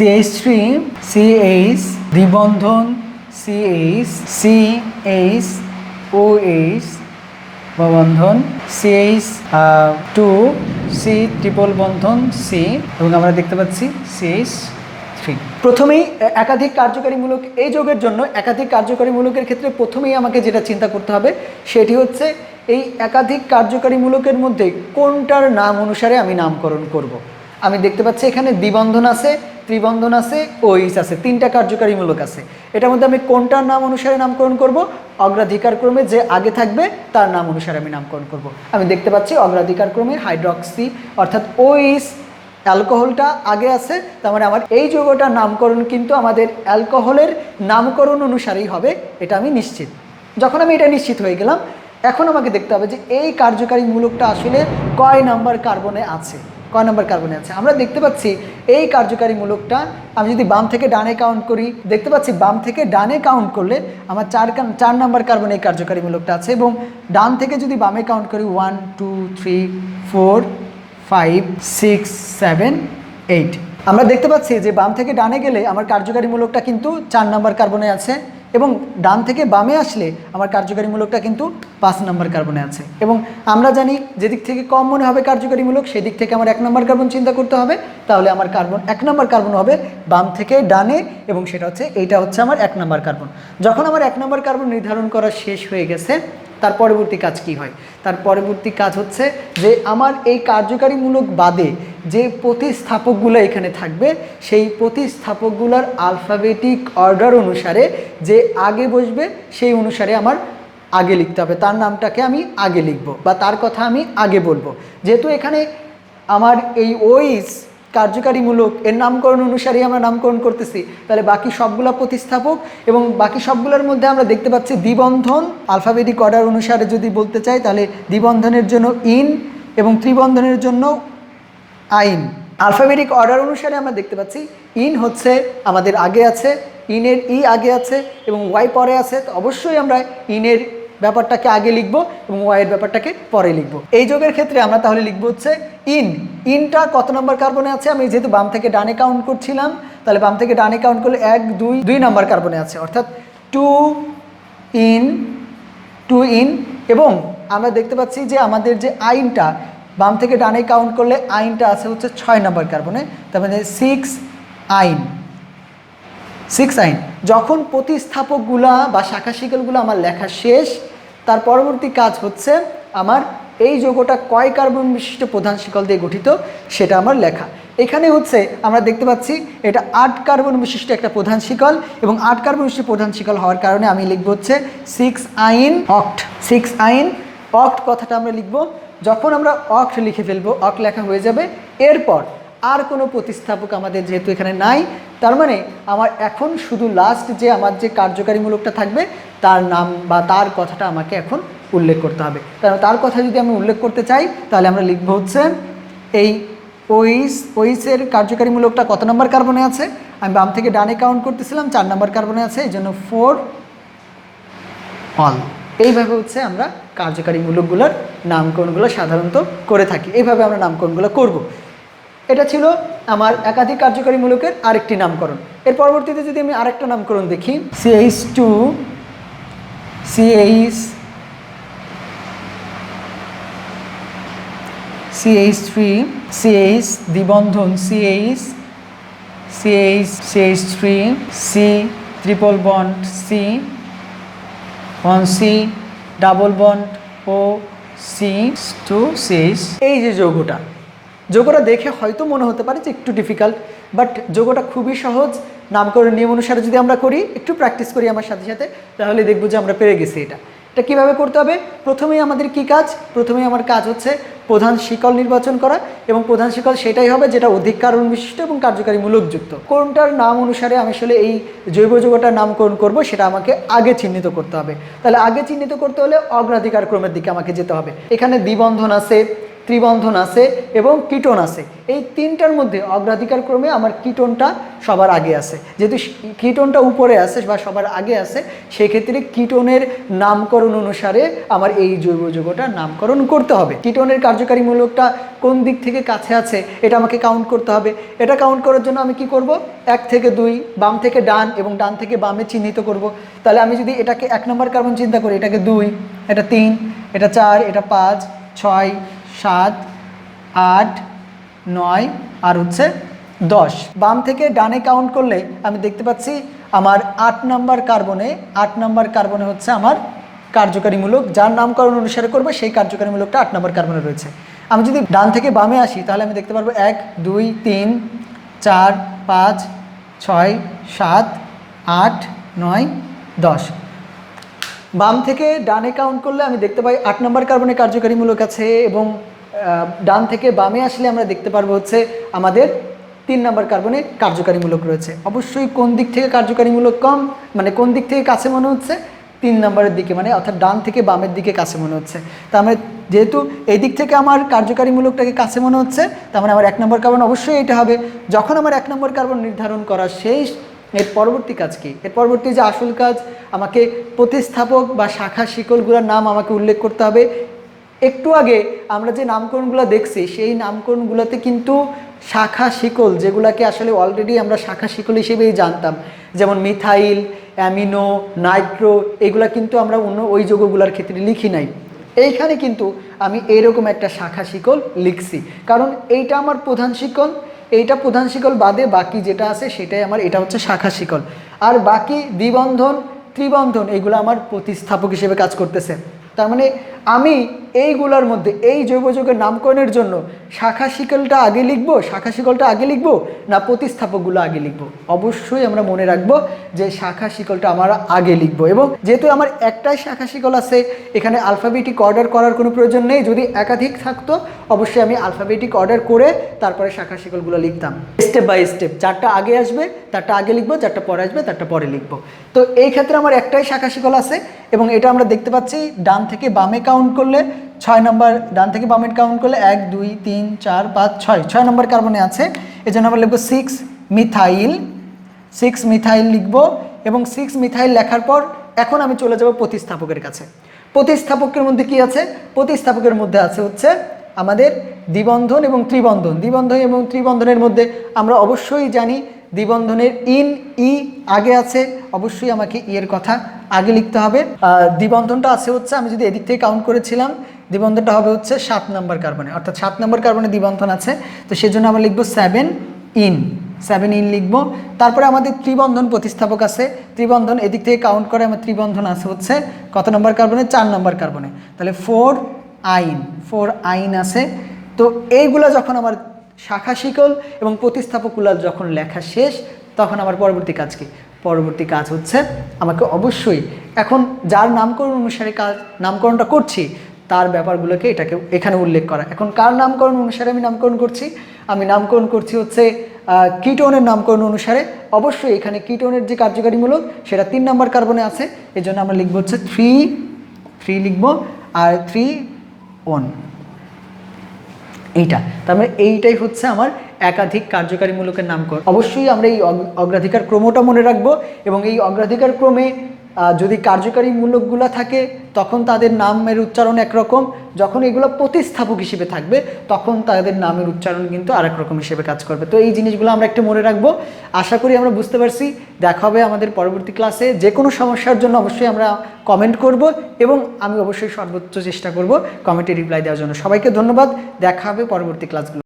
CH3 CH দ্বিবন্ধন CH CH OH বন্ধন CH2 C triple বন্ধন C এবং আমরা দেখতে পাচ্ছি CH3। প্রথমেই একাধিক কার্যকারীমূলক এই যোগের জন্য একাধিক কার্যকারীমূলকের ক্ষেত্রে প্রথমেই আমাকে যেটা চিন্তা করতে হবে সেটি হচ্ছে এই একাধিক কার্যকারীমূলকের মধ্যে কোনটার নাম অনুসারে আমি নামকরণ করব। আমি দেখতে পাচ্ছি এখানে দ্বিবন্ধন আছে, ত্রিবন্ধন আছে, OH আছে, তিনটা কার্যকারীমূলক আছে। এটার মধ্যে আমি কোনটার নাম অনুসারে নামকরণ করব? অগ্রাধিকার ক্রমে যে আগে থাকবে তার নাম অনুসারে আমি নামকরণ করব। আমি দেখতে পাচ্ছি অগ্রাধিকার ক্রমে হাইড্রক্সি অর্থাৎ OH অ্যালকোহলটা আগে আছে, তার মানে আমার এই যৌগটার নামকরণ কিন্তু আমাদের অ্যালকোহলের নামকরণ অনুসারেই হবে, এটা আমি নিশ্চিত। যখন আমি এটা নিশ্চিত হয়ে গেলাম, এখন আমাকে দেখতে হবে যে এই কার্যকারী মূলকটা আসলে কয় নাম্বার কার্বনে আছে, কয় নাম্বার কার্বনে আছে। আমরা দেখতে পাচ্ছি এই কার্যকারী মূলকটা আমি যদি বাম থেকে ডানে কাউন্ট করি, দেখতে পাচ্ছি বাম থেকে ডানে কাউন্ট করলে আমার চার নাম্বার কার্বনে এই কার্যকারী মূলকটা আছে, এবং ডান থেকে যদি বামে কাউন্ট করি 1 2 3 4 5 6 7 8, আমরা দেখতে পাচ্ছি যে বাম থেকে ডানে গেলে আমার কার্যকারী মূলকটা কিন্তু 4 নাম্বার কার্বনে আছে, এবং ডান থেকে বামে আসলে আমার কার্যকারী মূলকটা কিন্তু 5 নাম্বার কার্বনে আছে। এবং আমরা জানি যেদিক থেকে কম মনে হবে কার্যকারী মূলক সেদিক থেকে আমার 1 নাম্বার কার্বন চিন্তা করতে হবে, তাহলে আমার কার্বন 1 নাম্বার কার্বন হবে বাম থেকে ডানে, এবং সেটা হচ্ছে এইটা হচ্ছে আমার 1 নাম্বার কার্বন। যখন আমার 1 নাম্বার কার্বন নির্ধারণ করা শেষ হয়ে গেছে, তার পরবর্তী কাজ কি হয়? তার পরবর্তী কাজ হচ্ছে যে আমার এই কার্যকারী মূলক বাদে যে প্রতিস্থাপকগুলো এখানে থাকবে সেই প্রতিস্থাপকগুলোর আলফাবেটিক অর্ডার অনুসারে যে আগে বসবে সেই অনুসারে আমার আগে লিখতে হবে, তার নামটাকে আমি আগে লিখব বা তার কথা আমি আগে বলবো। যেহেতু এখানে আমার এই OH কার্যকারীমূলক এর নামকরণ অনুসারেই আমরা নামকরণ করতেছি, তাহলে বাকি সবগুলা প্রতিস্থাপক এবং বাকি সবগুলোর মধ্যে আমরা দেখতে পাচ্ছি দ্বিবন্ধন আলফাবেটিক অর্ডার অনুসারে যদি বলতে চাই তাহলে দ্বিবন্ধনের জন্য ইন এবং ত্রিবন্ধনের জন্য আইন। আলফাবেটিক অর্ডার অনুসারে আমরা দেখতে পাচ্ছি ইন হচ্ছে আমাদের আগে আছে, ইনের ই আগে আছে এবং ওয়াই পরে আছে, তো অবশ্যই আমরা ইনের ব্যাপারটাকে আগে লিখব এবং ওয়াইয়ের ব্যাপারটাকে পরে লিখব। এই যোগের ক্ষেত্রে আমরা তাহলে লিখব হচ্ছে ইনটা কত নম্বর কার্বনে আছে। আমি যেহেতু বাম থেকে ডানে কাউন্ট করছিলাম, তাহলে বাম থেকে ডানে কাউন্ট করলে 1 2 নাম্বার কার্বনে আছে, অর্থাৎ 2 ইন। এবং আমরা দেখতে পাচ্ছি যে আমাদের যে আইনটা বাম থেকে ডানে কাউন্ট করলে আইনটা আছে হচ্ছে 6 নাম্বার কার্বনে, তার মানে 6 আইন। যখন প্রতিস্থাপকগুলা বা শাখা শিকলগুলো আমার লেখা শেষ, তার পরবর্তী কাজ হচ্ছে আমার এই যৌগটা কয় কার্বন বিশিষ্ট প্রধান শিকল দিয়ে গঠিত সেটা আমার লেখা। এখানে হচ্ছে আমরা দেখতে পাচ্ছি এটা 8 কার্বন বিশিষ্ট একটা প্রধান শিকল, এবং 8 কার্বন বিশিষ্ট প্রধান শিকল হওয়ার কারণে আমি লিখব হচ্ছে 6 আইন অক্ট। 6 আইন অক্ট কথাটা আমরা লিখব। যখন আমরা অক্ট লিখে ফেলবো, অক্ট লেখা হয়ে যাবে, এরপর আর কোনো প্রতিস্থাপক আমাদের যেহেতু এখানে নাই, তার মানে আমার এখন শুধু লাস্ট যে আমার যে কার্যকারীমূলকটা থাকবে তার নাম বা তার কথাটা আমাকে এখন উল্লেখ করতে হবে। কারণ তার কথা যদি আমি উল্লেখ করতে চাই তাহলে আমরা লিখব হচ্ছে এই ওইসের কার্যকারীমূলকটা কত নম্বর কার্বনে আছে। আমি বাম থেকে ডানে কাউন্ট করতেছিলাম, 4 নম্বর কার্বনে আছে, এই জন্য 4 অল। এইভাবে হচ্ছে আমরা কার্যকারীমূলকগুলোর নামকরণগুলো সাধারণত করে থাকি, এইভাবে আমরা নামকরণগুলো করব। এটা ছিল আমার একাধিক কার্যকারী মূলকের আরেকটি নামকরণ। এর পরবর্তীতে যদি আমি আরেকটা নামকরণ দেখি, CH2 CH3 CH দ্বিবন্ধন CH3 C triple bond C 1C double bond O C2 CH। এই যে যৌগটা দেখে হয়তো মনে হতে পারে যে একটু ডিফিকাল্ট, বাট যৌগটা খুবই সহজ। নামকরণ নিয়ম অনুসারে যদি আমরা করি, একটু প্র্যাকটিস করি আমার সাথে সাথে, তাহলে দেখব যে আমরা পেরে গেছি। এটা কীভাবে করতে হবে? প্রথমেই আমাদের কি কাজ? প্রথমেই আমার কাজ হচ্ছে প্রধান শিকল নির্বাচন করা, এবং প্রধান শিকল সেটাই হবে যেটা অধিক কার্বন বিশিষ্ট এবং কার্যকারী মূলকযুক্ত। কোনটার নাম অনুসারে আমি আসলে এই জৈব যৌগটার নামকরণ করব সেটা আমাকে আগে চিহ্নিত করতে হবে। তাহলে আগে চিহ্নিত করতে হলে অগ্রাধিকার ক্রমের দিকে আমাকে যেতে হবে। এখানে দ্বিবন্ধন আছে, ত্রিবন্ধন আছে এবং কিটোন আছে। এই তিনটার মধ্যে অগ্রাধিকার ক্রমে আমার কিটোনটা সবার আগে আছে। যেহেতু কিটোনটা উপরে আছে বা সবার আগে আছে, সেক্ষেত্রে কিটোনের নামকরণ অনুসারে আমার এই জৈব যৌগটার নামকরণ করতে হবে। কিটোনের কার্যকারী মূলকটা কোন দিক থেকে কাছে আছে এটা আমাকে কাউন্ট করতে হবে। এটা কাউন্ট করার জন্য আমি কি করব, 1 থেকে 2, বাম থেকে ডান এবং ডান থেকে বামে চিহ্নিত করব। তাহলে আমি যদি এটাকে 1 নম্বর কার্বন চিন্তা করি, এটাকে 2, এটা 3, এটা 4, এটা 5, 6, 7, 8, 9 আর হচ্ছে 10। বাম থেকে ডানে কাউন্ট করলে আমি দেখতে পাচ্ছি আমার 8 নম্বর কার্বনে হচ্ছে আমার কার্যকারীমূলক, যার নামকরণ অনুসারে করবে সেই কার্যকারীমূলকটা 8 নম্বর কার্বনে রয়েছে। আমি যদি ডান থেকে বামে আসি তাহলে আমি দেখতে পারবো 1, 2, 3, 4, 5, 6, 7, 8, 9, 10। বাম থেকে ডানে কাউন্ট করলে আমি দেখতে পাই 8 নম্বর কার্বনে কার্যকারীমূলক আছে এবং ডান থেকে বামে আসলে আমরা দেখতে পারবো হচ্ছে আমাদের 3 নম্বর কার্বনে কার্যকারীমূলক রয়েছে। অবশ্যই কোন দিক থেকে কার্যকারীমূলক কম, মানে কোন দিক থেকে কাছে মনে হচ্ছে, 3 নম্বরের দিকে, মানে অর্থাৎ ডান থেকে বামের দিকে কাছে মনে হচ্ছে। তার মানে যেহেতু এই দিক থেকে আমার কার্যকারীমূলকটাকে কাছে মনে হচ্ছে, তার মানে আমার 1 নম্বর কার্বন অবশ্যই এটা হবে। যখন আমার 1 নম্বর কার্বন নির্ধারণ করা শেষ, এর পরবর্তী কাজ কি? এর পরবর্তী যে আসল কাজ, আমাকে প্রতিস্থাপক বা শাখা শিকলগুলোর নাম আমাকে উল্লেখ করতে হবে। একটু আগে আমরা যে নামকরণগুলো দেখছি সেই নামকরণগুলোতে কিন্তু শাখা শিকল, যেগুলোকে আসলে অলরেডি আমরা শাখা শিকল হিসেবেই জানতাম, যেমন মিথাইল, অ্যামিনো, নাইট্রো, এগুলা কিন্তু আমরা অন্য ওই যৌগগুলোর ক্ষেত্রে লিখি নাই। এইখানে কিন্তু আমি এইরকম একটা শাখা শিকল লিখছি, কারণ এইটা আমার প্রধান শিকল, এইটা প্রধান শিকল বাদে বাকি যেটা আছে সেটাই আমার, এটা হচ্ছে শাখা শিকল। আর বাকি দ্বিবন্ধন, ত্রিবন্ধন এইগুলো আমার প্রতিস্থাপক হিসেবে কাজ করতেছে। তার মানে আমি এইগুলোর মধ্যে এই জৈব যৌগের নামকরণের জন্য শাখা শিকলটা আগে লিখবো না প্রতিস্থাপকগুলো আগে লিখবো? অবশ্যই আমরা মনে রাখবো যে শাখা শিকলটা আমরা আগে লিখবো। এবং যেহেতু আমার একটাই শাখা শিকল আছে, এখানে আলফাবেটিক অর্ডার করার কোনো প্রয়োজন নেই। যদি একাধিক থাকতো অবশ্যই আমি আলফাবেটিক অর্ডার করে তারপরে শাখা শিকলগুলো লিখতাম, স্টেপ বাই স্টেপ। যারটা আগে আসবে তারটা আগে লিখবো, যারটা পরে আসবে তারটা পরে লিখবো। তো এই ক্ষেত্রে আমার একটাই শাখা শিকল আছে এবং এটা আমরা দেখতে পাচ্ছি ডান থেকে বামে কাউন্ট করলে 6 নম্বর, ডান থেকে বামে কাউন্ট করলে 1, 2, 3, 4, 5, 6 নম্বর কার্বনে আছে। এই জন্য আমরা লিখবো 6 মিথাইল লিখবো। এবং 6 মিথাইল লেখার পর এখন আমি চলে যাব প্রতিস্থাপকের কাছে। প্রতিস্থাপকের মধ্যে কি আছে? প্রতিস্থাপকের মধ্যে আছে হচ্ছে আমাদের দ্বিবন্ধন এবং ত্রিবন্ধন। দ্বিবন্ধন এবং ত্রিবন্ধনের মধ্যে আমরা অবশ্যই জানি দ্বিবন্ধনের ই আগে আছে, অবশ্যই আমাকে এর কথা আগে লিখতে হবে। দ্বিবন্ধনটা আছে হচ্ছে, আমি যদি এদিক থেকে কাউন্ট করেছিলাম, দ্বিবন্ধনটা হবে হচ্ছে 7 নম্বর কার্বনে, অর্থাৎ 7 নম্বর কার্বনে দ্বিবন্ধন আছে। তো সেজন্য আমরা লিখবো 7 ইন লিখবো। তারপরে আমাদের ত্রিবন্ধন প্রতিস্থাপক আছে। ত্রিবন্ধন এদিক থেকে কাউন্ট করে আমার ত্রিবন্ধন আছে হচ্ছে কত নম্বর কার্বনে? 4 নম্বর কার্বনে। তাহলে 4 আইন আছে। তো এইগুলা যখন আমার শাখা শিকল এবং প্রতিস্থাপকগুলো যখন লেখা শেষ, তখন আমার পরবর্তী কাজ কি? পরবর্তী কাজ হচ্ছে আমাকে অবশ্যই এখন যার নামকরণ অনুসারে নামকরণটা করছি তার ব্যাপারগুলোকে এখানে উল্লেখ করা। এখন কার নামকরণ অনুসারে আমি নামকরণ করছি? আমি নামকরণ করছি হচ্ছে কিটোনের নামকরণ অনুসারে। অবশ্যই এখানে কিটোনের যে কার্যকারীমূলক সেটা 3 নম্বর কার্বনে আছে, এই জন্য আমরা লিখবো হচ্ছে 3 লিখবো আর 3 এইটা। তার মানে এইটাই হচ্ছে আমার একাধিক কার্যকারীমূলকের নামকরণ। অবশ্যই আমরা এই অগ্রাধিকার ক্রমটা মনে রাখবো এবং এই অগ্রাধিকার ক্রমে যদি কার্যকারী মূলকগুলো থাকে তখন তাদের নামের উচ্চারণ একরকম, যখন এগুলো প্রতিস্থাপক হিসেবে থাকবে তখন তাদের নামের উচ্চারণ কিন্তু আরেক রকম হিসেবে কাজ করবে। তো এই জিনিসগুলো আমরা একটু মনে রাখবো। আশা করি আমরা বুঝতে পারছি। দেখা হবে আমাদের পরবর্তী ক্লাসে। যে কোনো সমস্যার জন্য অবশ্যই আমরা কমেন্ট করব এবং আমি অবশ্যই সর্বোচ্চ চেষ্টা করব কমেন্টে রিপ্লাই দেওয়ার জন্য। সবাইকে ধন্যবাদ। দেখা হবে পরবর্তী ক্লাসগুলো।